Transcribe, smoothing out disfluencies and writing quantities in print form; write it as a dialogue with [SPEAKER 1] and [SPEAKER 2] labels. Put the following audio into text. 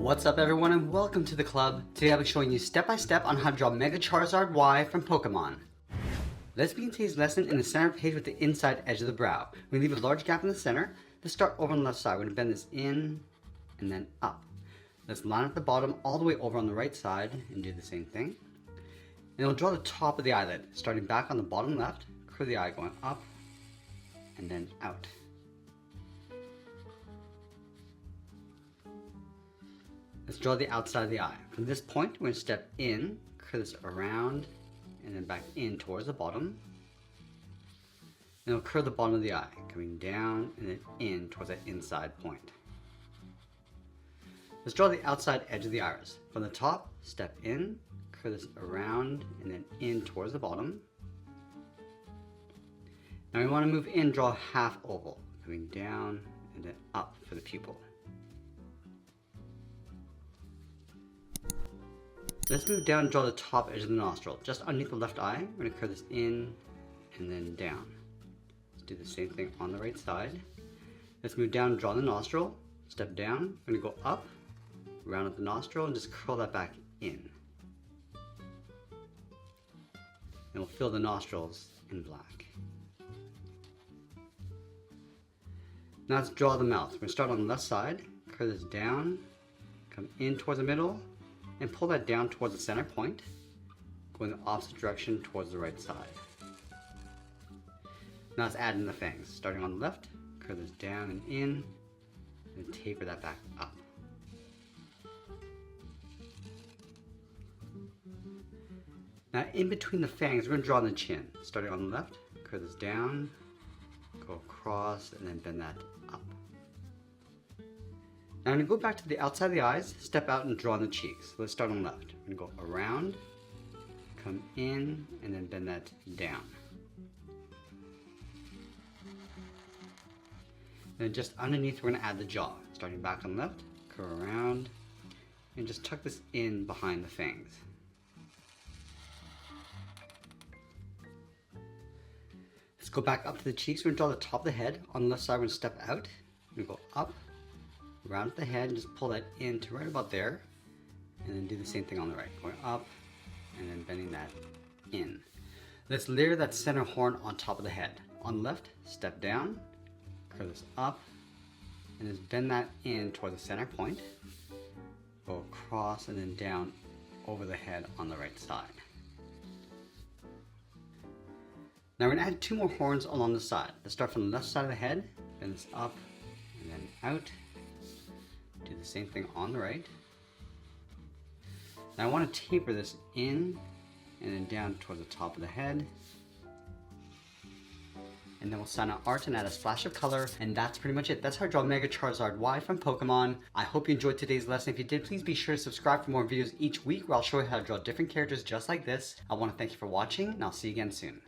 [SPEAKER 1] What's up everyone and welcome to the club. Today I'll be showing you step by step on how to draw Mega Charizard Y from Pokemon. Let's begin today's lesson in the center page with the inside edge of the brow. We're going to leave a large gap in the center. Let's start over on the left side. We're going to bend this in and then up. Let's line up the bottom all the way over on the right side and do the same thing. And we'll draw the top of the eyelid, starting back on the bottom left, curve the eye going up and then out. Let's draw the outside of the eye. From this point, we're going to step in, curve this around, and then back in towards the bottom. And we'll curve the bottom of the eye, coming down and then in towards that inside point. Let's draw the outside edge of the iris. From the top, step in, curve this around, and then in towards the bottom. Now we want to move in, draw a half oval, coming down and then up for the pupil. Let's move down and draw the top edge of the nostril. Just underneath the left eye, we're going to curve this in and then down. Let's do the same thing on the right side. Let's move down and draw the nostril. Step down, we're going to go up, round up the nostril, and just curl that back in. And we'll fill the nostrils in black. Now let's draw the mouth. We're going to start on the left side, curve this down, come in towards the middle, and pull that down towards the center point, go in the opposite direction towards the right side. Now let's add in the fangs. Starting on the left, curve this down and in, and taper that back up. Now in between the fangs, we're going to draw the chin. Starting on the left, curve this down, go across, and then bend that up. Now I'm going to go back to the outside of the eyes, step out and draw the cheeks. Let's start on the left. I'm going to go around, come in, and then bend that down. Then just underneath we're going to add the jaw. Starting back on the left, curve around, and just tuck this in behind the fangs. Let's go back up to the cheeks. We're going to draw the top of the head. On the left side we're going to step out, we're going to go up, round the head and just pull that in to right about there, and then do the same thing on the right, going up and then bending that in. Let's layer that center horn on top of the head. On the left, step down, curve this up, and just bend that in toward the center point, go across and then down over the head on the right side. Now we're going to add two more horns along the side. Let's start from the left side of the head, bend this up and then out. Do the same thing on the right. Now I want to taper this in and then down towards the top of the head. And then we'll sign out art and add a splash of color. And that's pretty much it. That's how I draw Mega Charizard Y from Pokemon. I hope you enjoyed today's lesson. If you did, please be sure to subscribe for more videos each week where I'll show you how to draw different characters just like this. I want to thank you for watching and I'll see you again soon.